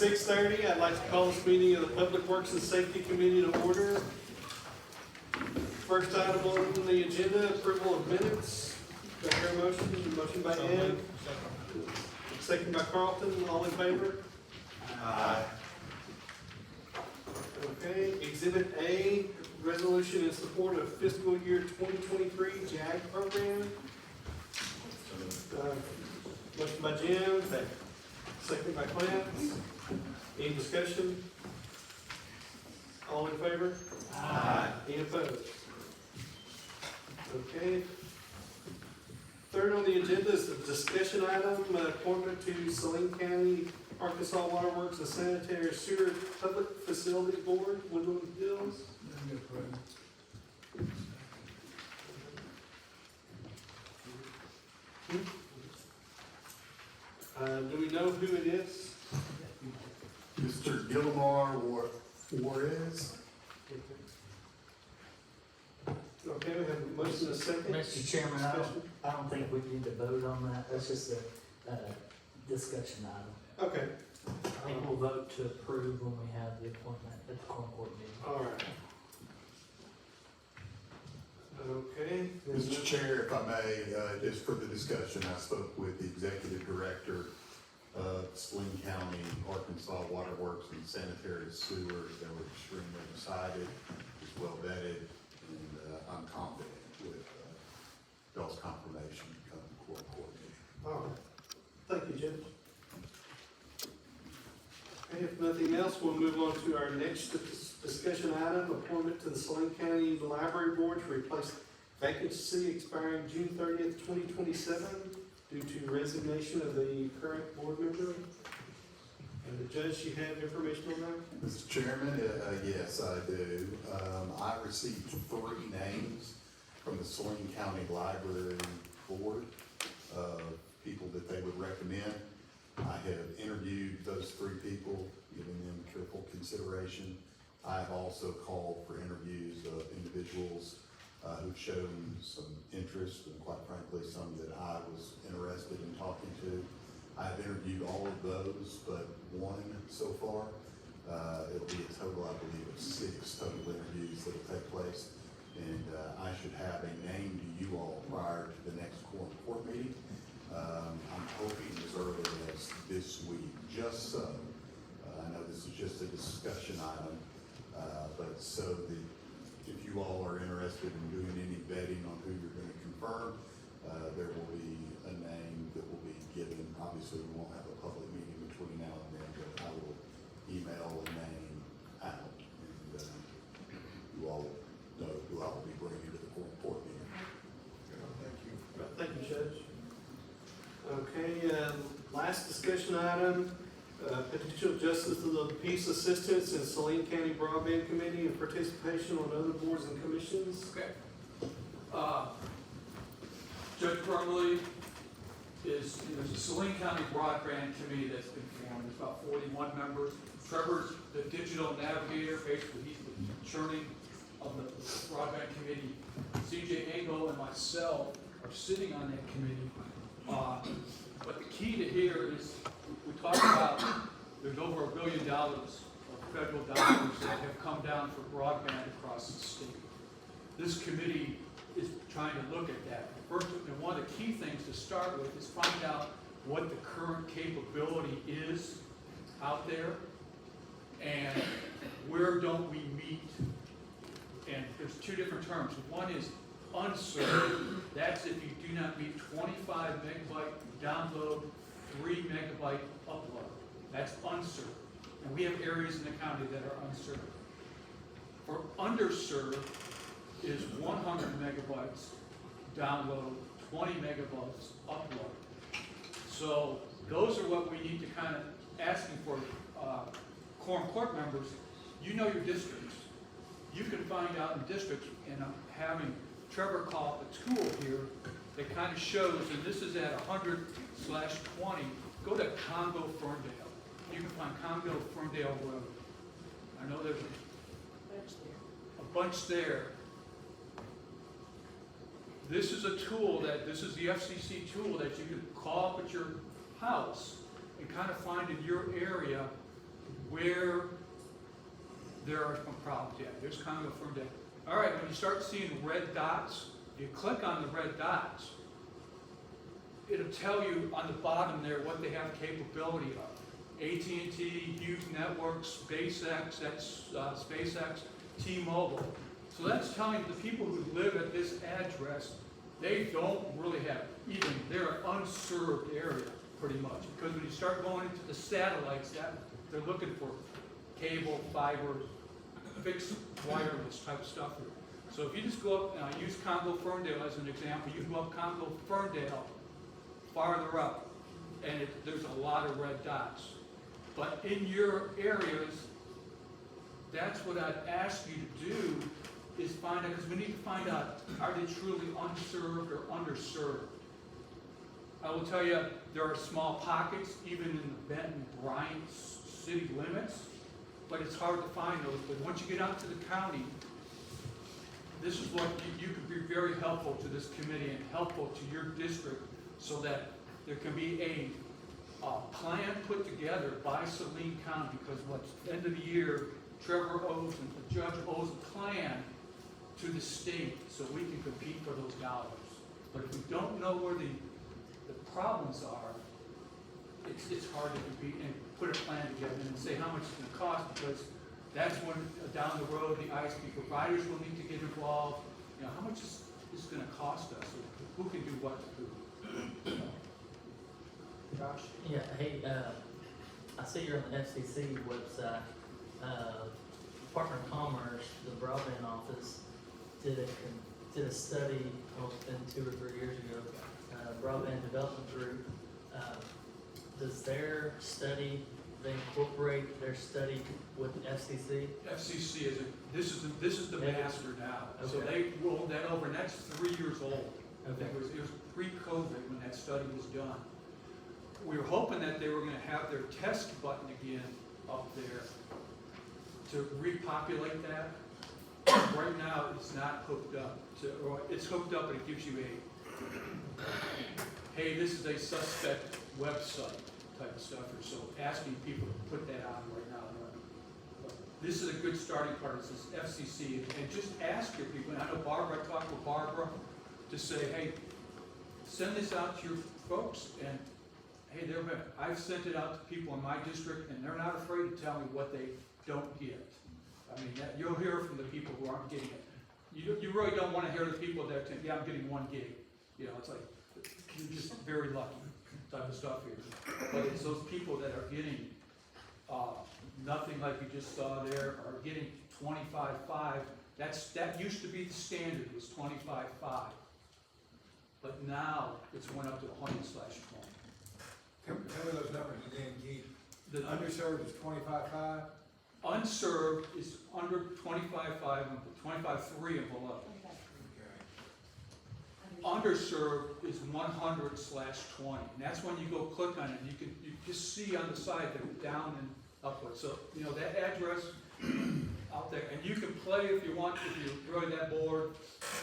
6:30, I'd like to call this meeting of the Public Works and Safety Committee to order. First item on the agenda, approval of minutes. Do I hear a motion? Motion by Ed. Second by Carlton, all in favor? Aye. Okay, Exhibit A, resolution in support of fiscal year 2023 JAG program. Motion by Jim, second by Clarence. Any discussion? All in favor? Aye. Any opposed? Okay. Third on the agenda is the discussion item, appointment to Saline County, Arkansas Water Works and Sanitary Sewer Public Facilities Board, Woodland Hills. Do we know who it is? Mr. Gilmore Juarez. Okay, we have a motion and a second. Mr. Chairman, Discussion. I don't think we need to vote on that, that's just a discussion item. Okay, I think we'll vote to approve when we have the appointment at the Quorum Court meeting. all right. Okay. Mr. Chair, if I may, just for the discussion, I spoke with the Executive Director of Saline County, Arkansas Water Works and Sanitary Sewer. They were extremely excited, it's well vetted, and I'm confident with y'all's confirmation to come to court meeting. All right. Thank you, Judge. Okay, if nothing else, we'll move on to our next discussion item, appointment to the Saline County Library Board to replace vacancy expiring June 30th, 2027 due to resignation of the current board member. And the judge, you have information on that? Mr. Chairman, yes, I do. I received 3 names from the Saline County Library Board of people that they would recommend. I have interviewed those 3 people, giving them careful consideration. I have also called for interviews of individuals who've shown some interest, and quite frankly, some that I was interested in talking to. I've interviewed all of those, but 1 so far. It'll be a total, I believe, of 6 total interviews that will take place. And I should have a name to you all prior to the next court meeting. I'm hoping as early as this week, just so, I know this is just a discussion item, but so that if you all are interested in doing any vetting on who you're gonna confirm, there will be a name that will be given. Obviously, we won't have a public meeting between now and then, but I will email a name out, and you all know who I will be bringing to the court meeting. Thank you. Thank you, Judge. Okay, last discussion item, potential justice of the peace assistance in Saline County Broadband Committee and participation on other boards and commissions. Okay. Judge Crumley there's a Saline County Broadband Committee that's been formed. There's about 41 members. Trevor's the digital navigator, basically he's the churning of the Broadband Committee. CJ Engel and myself are sitting on that committee. But the key to here is, we talked about there's over $1 billion of federal dollars that have come down for broadband across the state. This committee is trying to look at that. First, and one of the key things to start with is find out what the current capability is out there and where don't we meet. And there's 2 different terms. One is unserved. That's if you do not meet 25 megabyte download, 3 megabyte upload. That's unserved. And we have areas in the county that are unserved. For underserved is 100 megabytes download, 20 megabytes upload. So those are what we need to kind of asking for. Quorum Court members, you know your districts. You can find out in districts, and I'm having Trevor call a tool here that kind of shows, and this is at 100/20, go to Congo Ferndale. You can find Congo Ferndale Road. I know there's a bunch there. This is a tool this is the FCC tool that you can call up at your house and kind of find in your area where there are some problems. Yeah, there's kind of a firm data. All right, when you start seeing red dots, you click on the red dots. It'll tell you on the bottom there what they have capability of. AT&T, Hughes Networks, SpaceX, SpaceX, T-Mobile. So that's telling you the people who live at this address, they don't really have even, they're an unserved area pretty much. Because when you start going into the satellites, they're looking for cable, fiber, fixed wireless type of stuff. So if you just go up, and I use Congo Ferndale as an example, you go up Congo Ferndale, farther up, and there's a lot of red dots. But in your areas, that's what I'd ask you to do, is find out, because we need to find out, are they truly unserved or underserved? I will tell you, there are small pockets, even in the Benton, Bryant city limits, but it's hard to find those. But once you get out to the county, this is what you could be very helpful to this committee and helpful to your district, so that there can be a plan put together by Saline County, because what's end of the year, Trevor owes and the judge owes a plan to the state so we can compete for those dollars. But if we don't know where the problems are, it's hard to compete and put a plan together and say how much it's going to cost, because that's when down the road the ISP providers will need to get involved. You know, how much is this going to cost us? Who can do what to do? Josh? Yeah, hey, I see you're on the FCC website. Department of Commerce, the broadband office, did a study, it's been 2 or 3 years ago, broadband development group. Does their study, they incorporate their study with FCC? FCC this is the master now. So Okay. they rolled that over, and that's 3 years old. Okay. It was pre-COVID when that study was done. We were hoping that they were going to have their test button again up there to repopulate that. Right now, it's not hooked up or it's hooked up, but it gives you a, hey, this is a suspect website type of stuff. So asking people to put that on right now. But this is a good starting part. It says FCC, and just ask your people. And I know Barbara, I talked with Barbara to say, hey, send this out to your folks, and hey, I've sent it out to people in my district, and they're not afraid to tell me what they don't get. I mean, you'll hear from the people who aren't getting it. You really don't want to hear the people that say, yeah, I'm getting 1 gig. You know, it's like, you're just very lucky type of stuff here. But it's those people that are getting nothing like you just saw there, are getting 25.5. That used to be the standard, was 25.5. But now it's went up to 100/20. Tell me those numbers again, Keith. The Underserved is 25.5? unserved is under 25.5 and 25.3 and below. Okay. Underserved is 100/20, and that's when you go click on it, and you just see on the side that down and upward. So, you know, that address out there, and you can play if you want, if you're really that bored,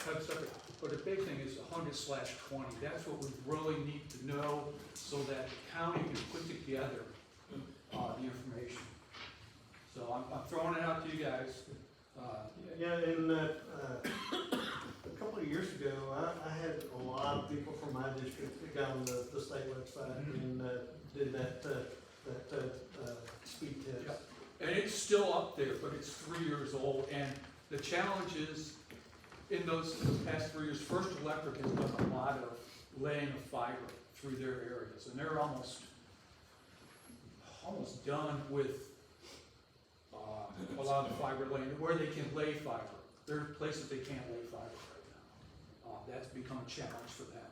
type of stuff. But the big thing is 100/20. That's what we really need to know, so that the county can put together the information. So I'm throwing it out to you guys. Yeah, and a couple of years ago, I had a lot of people from my district that got on the state website and did that speed test. Yeah. And it's still up there, but it's 3 years old, and the challenge is, in those past 3 years, First Electric has done a lot of laying of fiber through their areas, and they're almost done with a lot of the fiber laying, where they can lay fiber. There are places they can't lay fiber right now. That's become a challenge for them.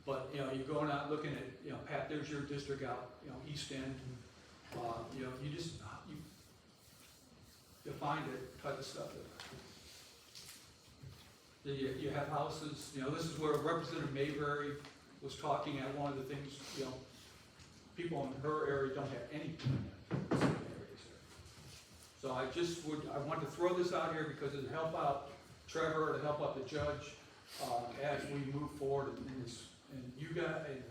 But, you know, you're going out looking at, you know, Pat, there's your district out, you know, East End. You know, you find it type of stuff. You have houses, you know, this is where Representative Mayberry was talking at one of the things, you know, people in her area don't have any areas there. So I want to throw this out here because it'll help out Trevor, it'll help out the judge, as we move forward in this. And you guys,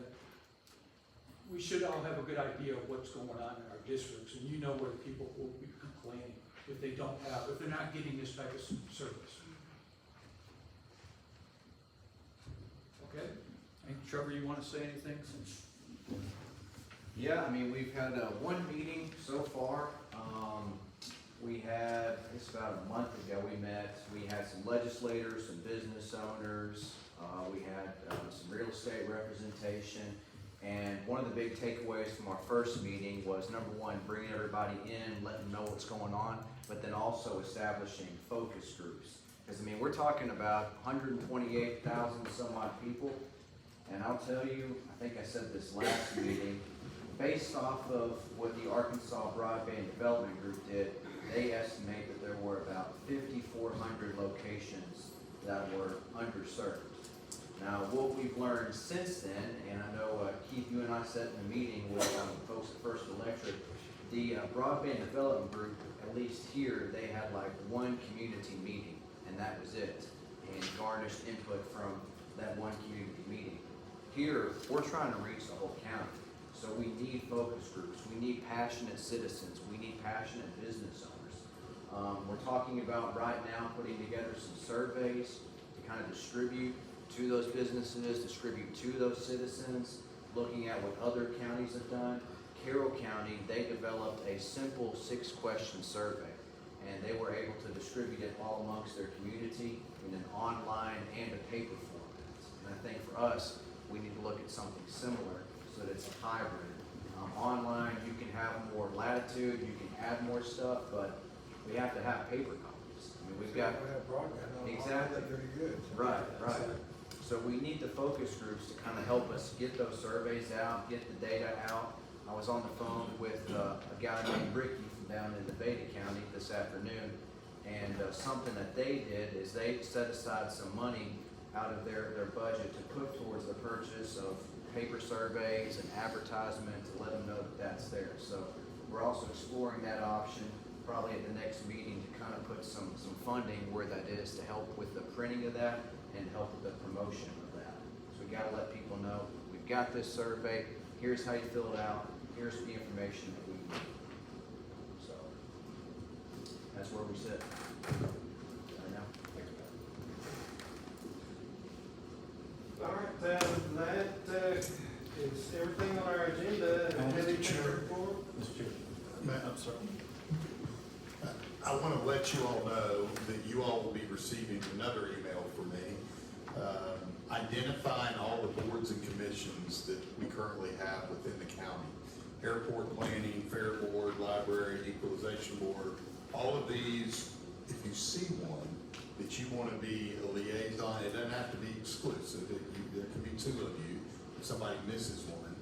we should all have a good idea of what's going on in our districts, and you know where the people will be complaining if they don't have, if they're not getting this type of service. Okay, and Trevor, you wanna say anything since? Yeah, I mean, we've had one meeting so far. We had, it's about a month ago, we met, we had some legislators, some business owners, we had some real estate representation. And one of the big takeaways from our first meeting was, number one, bringing everybody in, letting them know what's going on, but then also establishing focus groups. Because, I mean, we're talking about 128,000 some odd people. And I'll tell you, I think I said this last meeting, based off of what the Arkansas Broadband Development Group did, they estimate that there were about 5,400 locations that were underserved. Now, what we've learned since then, and I know Keith, you and I sat in a meeting with folks at First Electric, the Broadband Development Group, at least here, they had like one community meeting, and that was it, and garnished input from that one community meeting. Here, we're trying to reach the whole county, so we need focus groups, we need passionate citizens, we need passionate business owners. We're talking about right now putting together some surveys to kind of distribute to those businesses, distribute to those citizens, looking at what other counties have done. Carroll County, they developed a simple 6-question survey, and they were able to distribute it all amongst their community in an online and a paper format. And I think for us, we need to look at something similar so that it's a hybrid. Online, you can have more latitude, you can add more stuff, but we have to have paper copies. I mean, we've got, We have broadband on Exactly. Pretty good. right. So we need the focus groups to kind of help us get those surveys out, get the data out. I was on the phone with a guy named Ricky from down in Nevada County this afternoon, and something that they did is they set aside some money out of their budget to put towards the purchase of paper surveys and advertisement to let them know that that's there. So we're also exploring that option, probably at the next meeting, to kind of put some funding where that is to help with the printing of that and help with the promotion of that. So we gotta let people know, we've got this survey, here's how you fill it out, here's the information that we need. So, that's where we sit. Right now. All right, that is everything on our agenda. Mr. Chair. Mr. Chair. I'm sorry. I want to let you all know that you all will be receiving another email from me, identifying all the boards and commissions that we currently have within the county. Airport planning, fair board, library, equalization board, all of these, if you see one that you want to be a liaison, it doesn't have to be exclusive. There can be two of you if somebody misses one.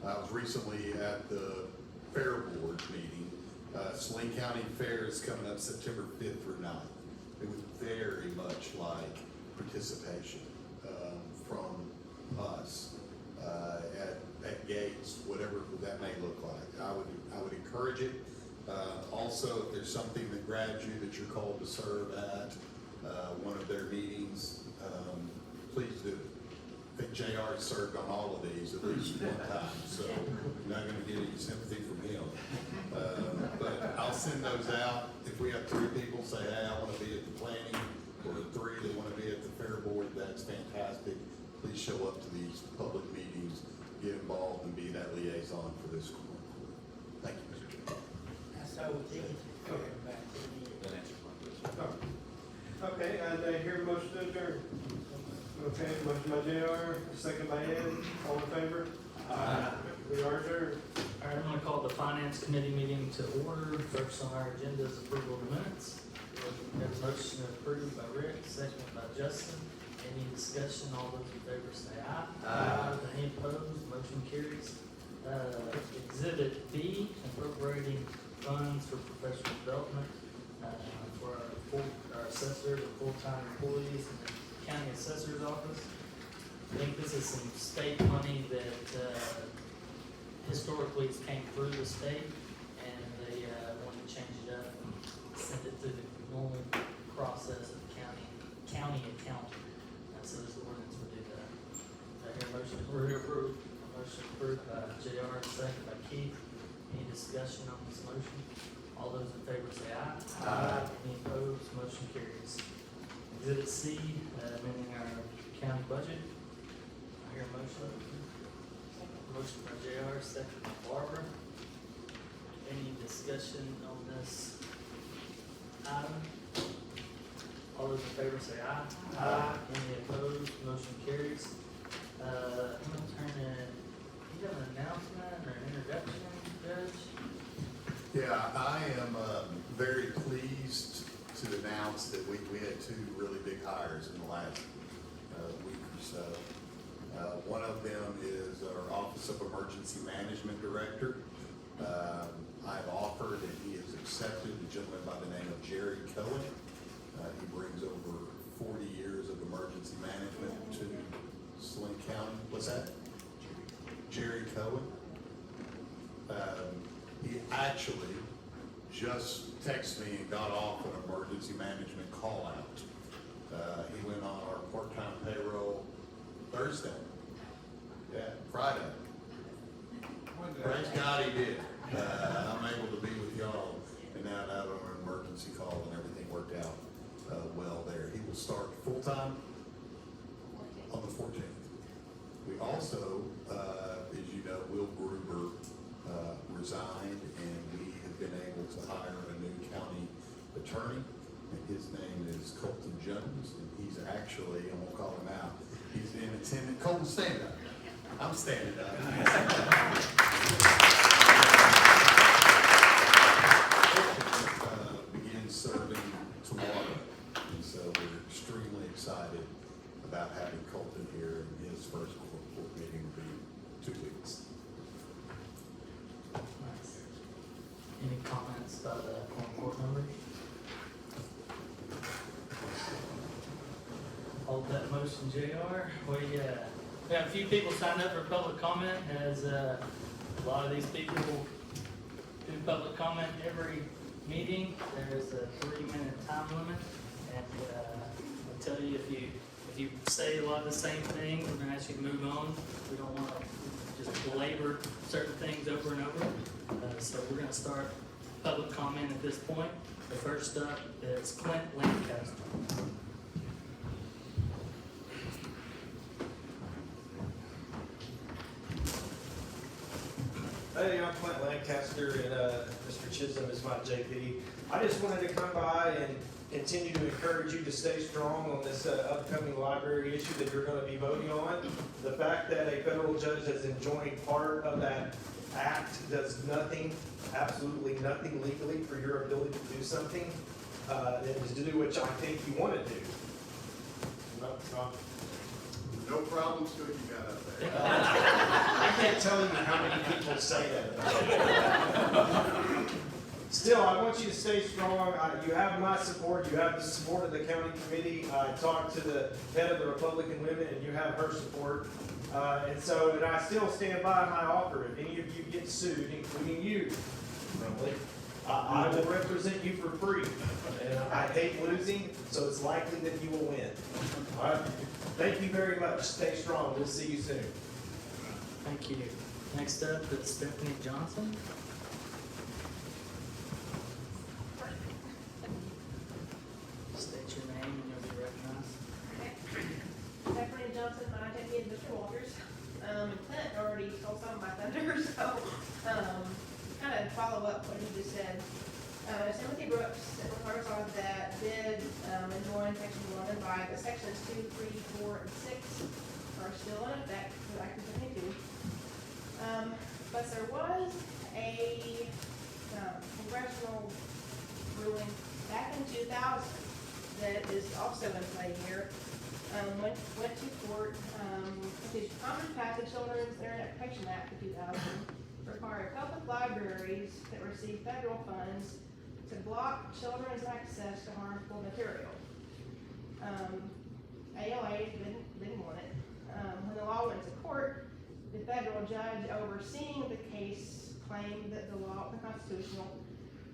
I was recently at the fair board meeting. Saline County Fair is coming up September 5th through 9th. It would very much like participation from us at gates, whatever that may look like. I would encourage it. Also, if there's something that grabs you that you're called to serve at one of their meetings, please do it. I think JR has served on all of these at least one time, so you're not going to get any sympathy from him. But I'll send those out. If we have 3 people say, hey, I want to be at the planning, or 3 that want to be at the fair board, that's fantastic. Please show up to these public meetings, get involved, and be that liaison for this group. Thank you, Mr. Chair. So these going back to That answers my question. Okay, I hear a motion to adjourn. Okay, motion by JR, second by Ed, all in favor? We are adjourned. All right, I'm gonna call the finance committee meeting to order. First on our agenda is approval of the minutes. We have a motion approved by Rick, second by Justin. Any discussion? All those in favor say aye. Aye. Any opposed? Motion carries. Exhibit B, appropriating funds for professional development, for our assessor, the full-time employees in the county assessor's office. I think this is some state money that, historically has came through the state, and they, want to change it up and send it through the normal process of county accounting. So this ordinance would do that. Do I hear a motion? We're approved. Motion approved by JR, second by Keith. Any discussion on this motion? All those in favor say aye. Aye. Any opposed? Motion carries. Exhibit C, amending our county budget. I hear a motion. Motion by JR, second by Barbara. Any discussion on this item? All those in favor say aye. Aye. Any opposed? Motion carries. I'm gonna turn it, you have an announcement or an introduction, Judge? Yeah, I am very pleased to announce that we had two really big hires in the last week or so. One of them is our Office of Emergency Management Director. I've offered and he has accepted a gentleman by the name of Jerry Cohen. He brings over 40 years of emergency management to Saline County. What's that? Jerry Cohen. He actually just texted me and got off an emergency management call out. He went on our part-time payroll Thursday. Yeah, Friday. Praise God he did. I'm able to be with y'all and now out on an emergency call and everything worked out well there. He will start full-time on the 14th. We also, as you know, Will Gruber resigned and we have been able to hire a new county attorney. And his name is Colton Jones and he's actually, and we'll call him out, he's in attendance. Colton, stand up. I'm standing up. Begins serving tomorrow. And so we're extremely excited about having Colton here in his first court meeting will be 2 weeks. Nice. Any comments by the court members? Hold that motion, JR. We have a few people signed up for public comment, as a lot of these people do public comment every meeting. There's a 3-minute time limit, and I'll tell you, if you say a lot of the same things, we're gonna ask you to move on. We don't wanna just belabor certain things over and over. So we're gonna start public comment at this point. The first up is Clint Lancaster. Hey, I'm Clint Lancaster, and Mr. Chisholm is my JP. I just wanted to come by and continue to encourage you to stay strong on this upcoming library issue that you're going to be voting on. The fact that a federal judge has enjoined part of that act does nothing, absolutely nothing legally for your ability to do something, and to do what I think you want to do. No problems till you got up there. I can't tell you how many people say that. Still, I want you to stay strong. You have my support. You have the support of the county committee. I talked to the head of the Republican Women, and you have her support. And I still stand by my offer. If any of you get sued, including you, Emily, I will represent you for free. And I hate losing, so it's likely that you will win. All right? Thank you very much. Stay strong. We'll see you soon. Thank you. Next up is Stephanie Johnson. State your name and you'll be recognized. Stephanie Johnson, my deputy is Mr. Walters. Clint already stole some of my thunder, so, kind of follow up what he just said. Timothy Brooks, that requires on that bid, in one, section 1 and 5, but sections 2, 3, 4, and 6 are still in effect, so I can continue. But there was a, congressional ruling back in 2000 that is also in play here. Went to court, the Common Path to Children's Internet Protection Act of 2000 required public libraries that receive federal funds to block children's access to harmful material. ALA didn't want it. When the law went to court, the federal judge overseeing the case claimed that the law was unconstitutional,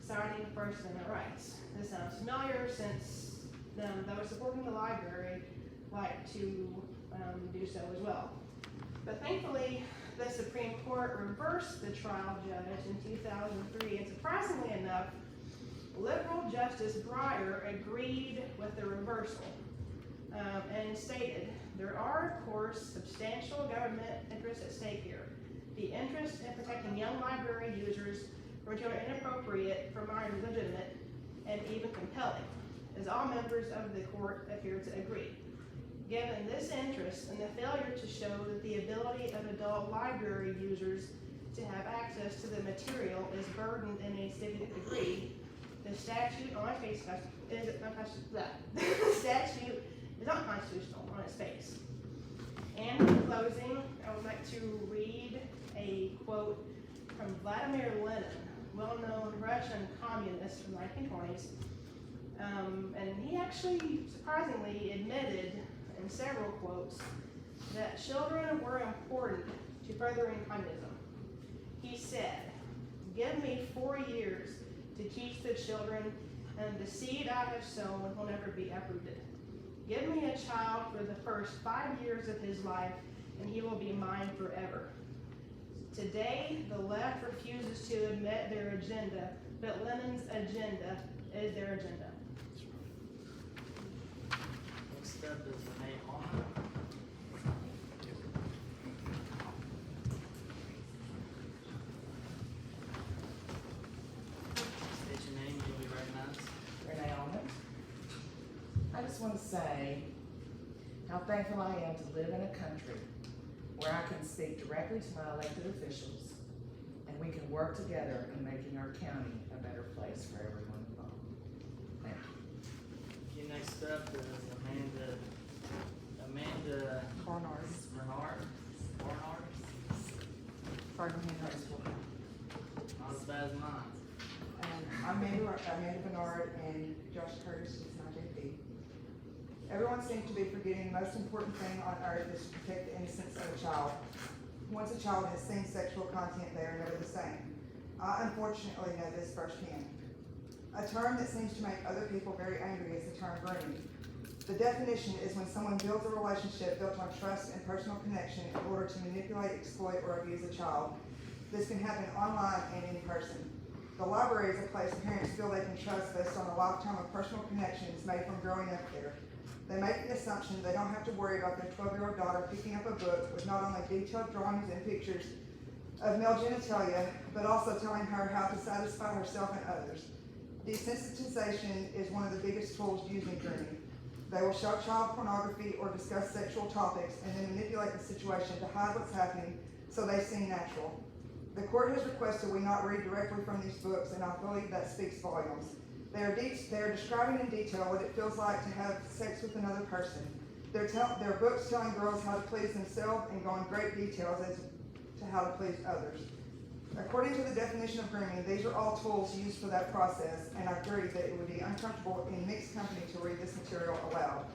citing First Amendment rights. This sounds familiar since those supporting the library like to do so as well. But thankfully, the Supreme Court reversed the trial judge in 2003, and surprisingly enough, liberal Justice Breyer agreed with the reversal and stated, there are, of course, substantial government interests at stake here. The interest in protecting young library users from material inappropriate for minors is legitimate and even compelling, as all members of the court appear to agree. Given this interest and the failure to show that the ability of adult library users to have access to the material is burdened in a significant degree, the statute on its face is not constitutional on its face. And in closing, I would like to read a quote from Vladimir Lenin, well-known Russian communist from the 1920s. And he actually surprisingly admitted in several quotes that children were important to furthering communism. He said, "Give me 4 years to teach the children, and the seed I have sown will never be uprooted. Give me a child for the first 5 years of his life, and he will be mine forever." Today, the left refuses to admit their agenda, but Lenin's agenda is their agenda. Next up is Renee Harmon. State your name, you'll be recognized. Renee Almond. I just want to say how thankful I am to live in a country where I can speak directly to my elected officials and we can work together in making our county a better place for everyone involved. Thank you. Okay, next up is Amanda Barnard. Bernard. Fargo High School. Not as bad as mine. I'm Amanda Bernard and Josh Curtis is my JP. Everyone seems to be forgetting the most important thing on earth is to protect the innocence of a child. Once a child has seen sexual content, they are never the same. I unfortunately know this firsthand. A term that seems to make other people very angry is the term grooming. The definition is when someone builds a relationship built on trust and personal connection in order to manipulate, exploit, or abuse a child. This can happen online and in person. The library is a place parents feel they can trust based on a lifetime of personal connections made from growing up there. They make the assumption they don't have to worry about their 12-year-old daughter picking up a book with not only detailed drawings and pictures of male genitalia, but also telling her how to satisfy herself and others. Desensitization is one of the biggest tools used in grooming. They will show child pornography or discuss sexual topics and then manipulate the situation to hide what's happening so they seem natural. The court has requested we not read directly from these books, and I believe that speaks volumes. They are describing in detail what it feels like to have sex with another person. They're books telling girls how to please themselves and go in great details as to how to please others. According to the definition of grooming, these are all tools used for that process, and I agree that it would be uncomfortable in mixed company to read this material aloud.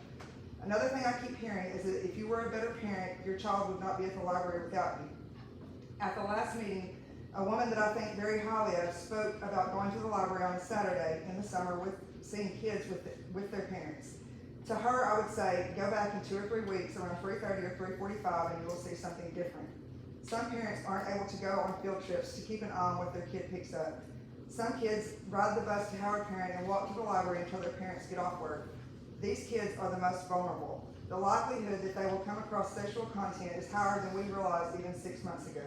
Another thing I keep hearing is that if you were a better parent, your child would not be at the library without you. At the last meeting, a woman that I think very highly of spoke about going to the library on a Saturday in the summer with seeing kids with their parents. To her, I would say, go back in 2 or 3 weeks around 3:30 or 3:45 and you will see something different. Some parents aren't able to go on field trips to keep an eye on what their kid picks up. Some kids ride the bus to Howard Parent and walk to the library until their parents get off work. These kids are the most vulnerable. The likelihood that they will come across sexual content is higher than we realized even 6 months ago.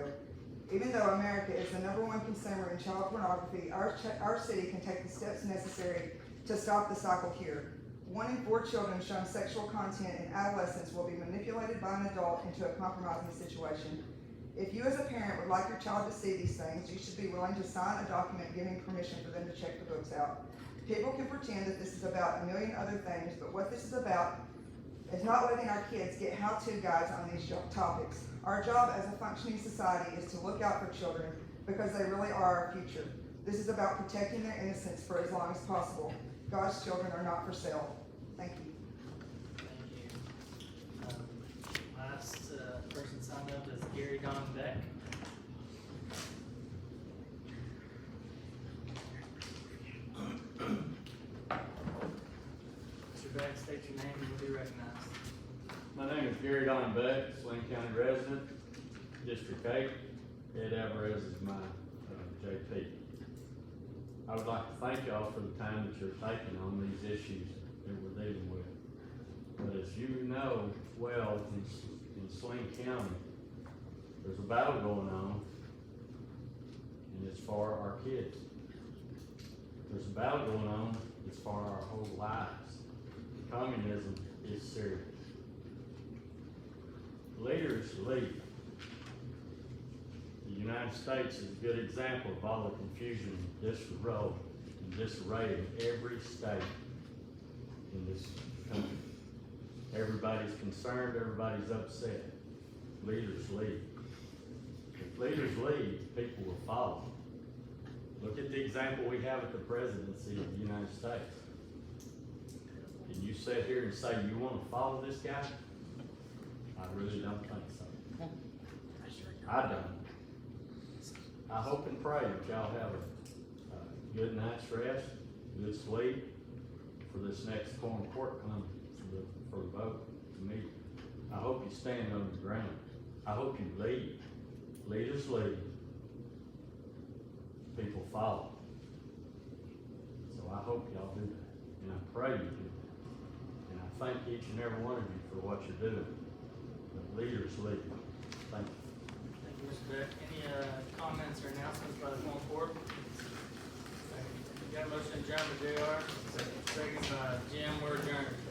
Even though America is the #1 consumer in child pornography, our city can take the steps necessary to stop the cycle here. 1 in 4 children shown sexual content in adolescence will be manipulated by an adult into a compromising situation. If you as a parent would like your child to see these things, you should be willing to sign a document giving permission for them to check the books out. People can pretend that this is about a million other things, but what this is about is not letting our kids get how-to guides on these topics. Our job as a functioning society is to look out for children because they really are our future. This is about protecting their innocence for as long as possible. God's children are not for sale. Thank you. Thank you. Last person signed up is Gary Don Beck. Mr. Beck, state your name and you'll be recognized. My name is Gary Don Beck, Swain County resident. District 8, Ed Alvarez is my JP. I would like to thank y'all for the time that you're taking on these issues that we're dealing with. But as you know well, in Swain County, there's a battle going on, and it's for our kids. There's a battle going on, it's for our whole lives. Communism is serious. Leaders lead. The United States is a good example of all the confusion, and disarray in every state in this country. Everybody's concerned, everybody's upset. Leaders lead. If leaders lead, people will follow. Look at the example we have at the presidency of the United States. Can you sit here and say you want to follow this guy? I really don't think so. I don't. I hope and pray that y'all have a good night's rest, good sleep for this next Quorum court coming for the vote to meet. I hope you stand on the ground. I hope you lead. Leaders lead. People follow. So I hope y'all do that. And I pray you do that. And I thank each and every one of you for what you're doing. But leaders lead. Thank you. Thank you, Mr. Beck. Any comments or announcements by the full board? We got a motion to adjourn by JR, second by Jim, we're adjourned.